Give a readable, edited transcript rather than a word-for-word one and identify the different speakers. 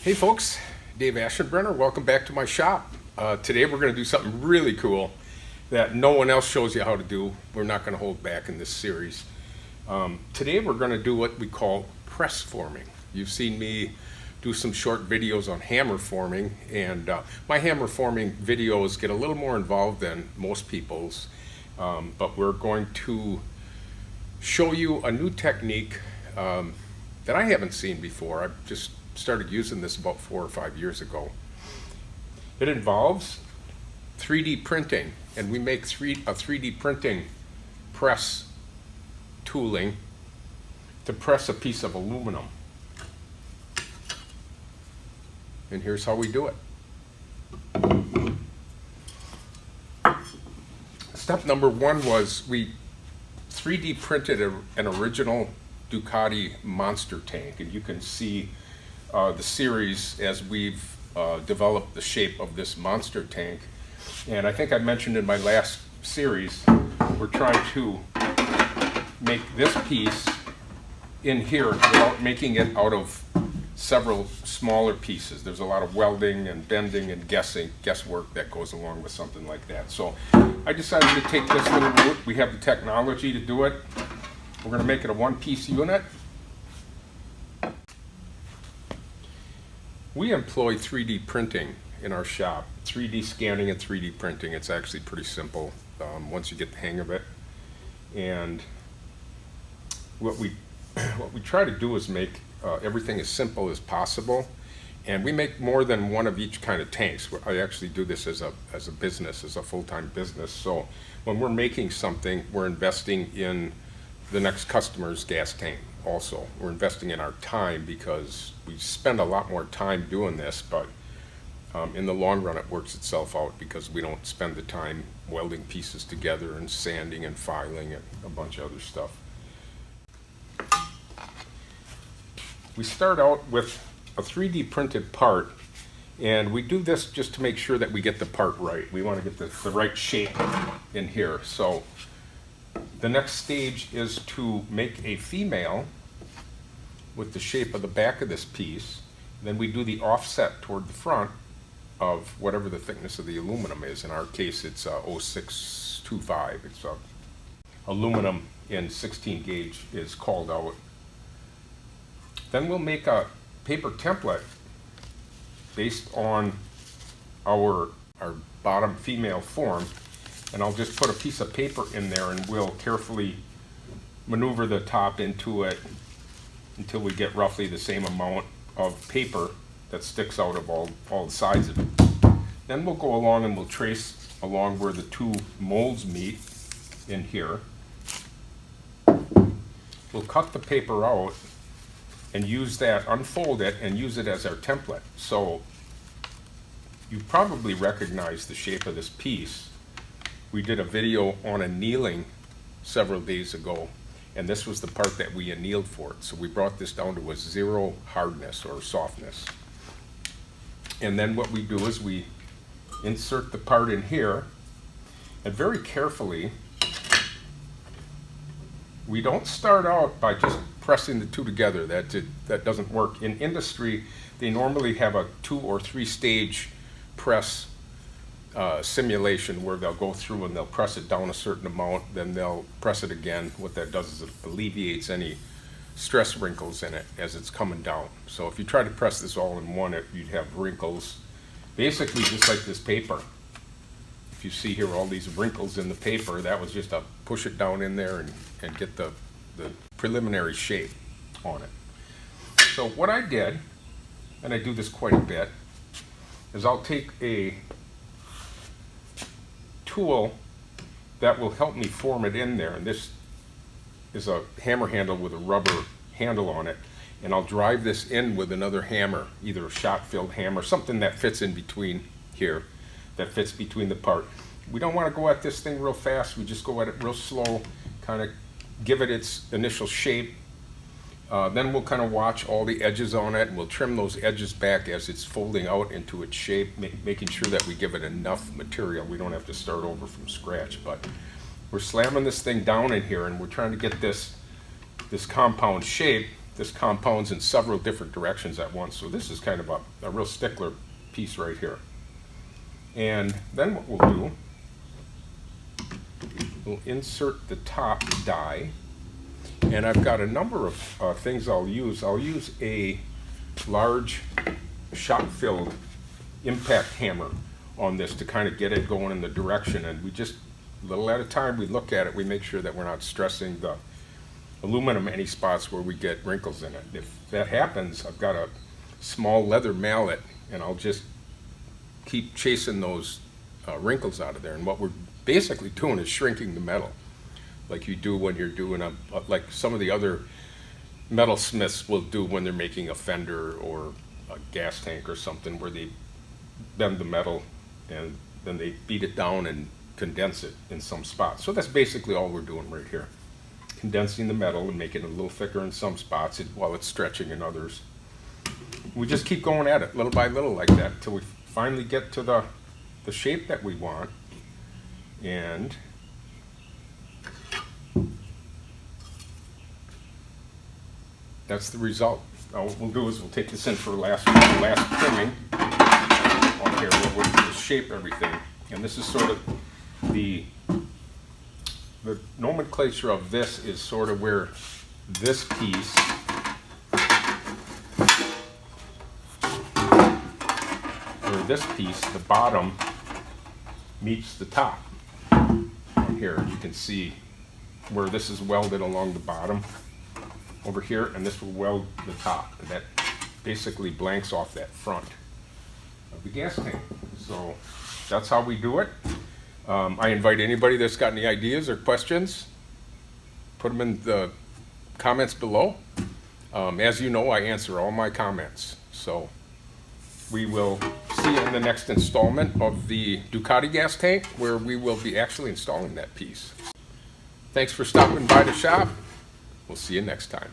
Speaker 1: Hey folks, Dave Aschenbrenner, welcome back to my shop. Today we're going to do something really cool that no one else shows you how to do. We're not going to hold back in this series. Today we're going to do what we call press forming. You've seen me do some short videos on hammer forming, and my hammer forming videos get a little more involved than most people's, but we're going to show you a new technique that I haven't seen before. I've just started using this about 4 or 5 years ago. It involves 3D printing, and we make a 3D printing press tooling to press a piece of aluminum. And here's how we do it. Step number one was we 3D printed an original Ducati monster tank, and you can see the series as we've developed the shape of this monster tank. And I think I mentioned in my last series, we're trying to make this piece in here without making it out of several smaller pieces. There's a lot of welding and bending and guesswork that goes along with something like that. So I decided to take this little route. We have the technology to do it. We're going to make it a one-piece unit. We employ 3D printing in our shop. 3D scanning and 3D printing. It's actually pretty simple once you get the hang of it. And what we try to do is make everything as simple as possible. And we make more than one of each kind of tanks. I actually do this as a business, as a full-time business. So when we're making something, we're investing in the next customer's gas tank also. We're investing in our time because we spend a lot more time doing this, but in the long run it works itself out because we don't spend the time welding pieces together and sanding and filing and a bunch of other stuff. We start out with a 3D printed part, and we do this just to make sure that we get the part right. We want to get the right shape in here. So the next stage is to make a female with the shape of the back of this piece. Then we do the offset toward the front of whatever the thickness of the aluminum is. In our case, it's 0625. It's aluminum in 16 gauge is called out. Then we'll make a paper template based on our bottom female form, and I'll just put a piece of paper in there and we'll carefully maneuver the top into it until we get roughly the same amount of paper that sticks out of all the sides of it. Then we'll go along and we'll trace along where the two molds meet in here. We'll cut the paper out and use that, unfold it, and use it as our template. So you probably recognize the shape of this piece. We did a video on annealing several days ago, and this was the part that we annealed for it. So we brought this down to a 0 hardness or softness. And then what we do is we insert the part in here, and very carefully, we don't start out by just pressing the two together. That doesn't work. In industry, they normally have a 2 or 3 stage press simulation where they'll go through and they'll press it down a certain amount, then they'll press it again. What that does is it alleviates any stress wrinkles in it as it's coming down. So if you try to press this all in one, you'd have wrinkles, basically just like this paper. If you see here all these wrinkles in the paper, that was just a push it down in there and get the preliminary shape on it. So what I did, and I do this quite a bit, is I'll take a tool that will help me form it in there, and this is a hammer handle with a rubber handle on it, and I'll drive this in with another hammer, either a shot-filled hammer, something that fits in between here, that fits between the part. We don't want to go at this thing real fast, we just go at it real slow, kind of give it its initial shape. Then we'll kind of watch all the edges on it, and we'll trim those edges back as it's folding out into its shape, making sure that we give it enough material. We don't have to start over from scratch, but we're slamming this thing down in here, and we're trying to get this compound shape this compounds in several different directions at once. So this is kind of a real stickler piece right here. And then what we'll do, we'll insert the top die. And I've got a number of things I'll use. I'll use a large shot-filled impact hammer on this to kind of get it going in the direction. And we just, a little at a time, we look at it, we make sure that we're not stressing the aluminum any spots where we get wrinkles in it. If that happens, I've got a small leather mallet, and I'll just keep chasing those wrinkles out of there. And what we're basically doing is shrinking the metal, like you do when you're doing like some of the other metalsmiths will do when they're making a fender or a gas tank or something, where they bend the metal and then they beat it down and condense it in some spots. So that's basically all we're doing right here. Condensing the metal and making it a little thicker in some spots while it's stretching in others. We just keep going at it little by little like that until we finally get to the shape that we want. And that's the result. Now what we'll do is we'll take this in for last trimming on here, where we'll shape everything. And this is sort of the nomenclature of this is sort of where this piece the bottom meets the top. On here you can see where this is welded along the bottom over here, and this will weld the top, and that basically blanks off that front of the gas tank. So that's how we do it. I invite anybody that's got any ideas or questions, put them in the comments below. As you know, I answer all my comments. So we will see you in the next installment of the Ducati gas tank, where we will be actually installing that piece. Thanks for stopping by the shop. We'll see you next time.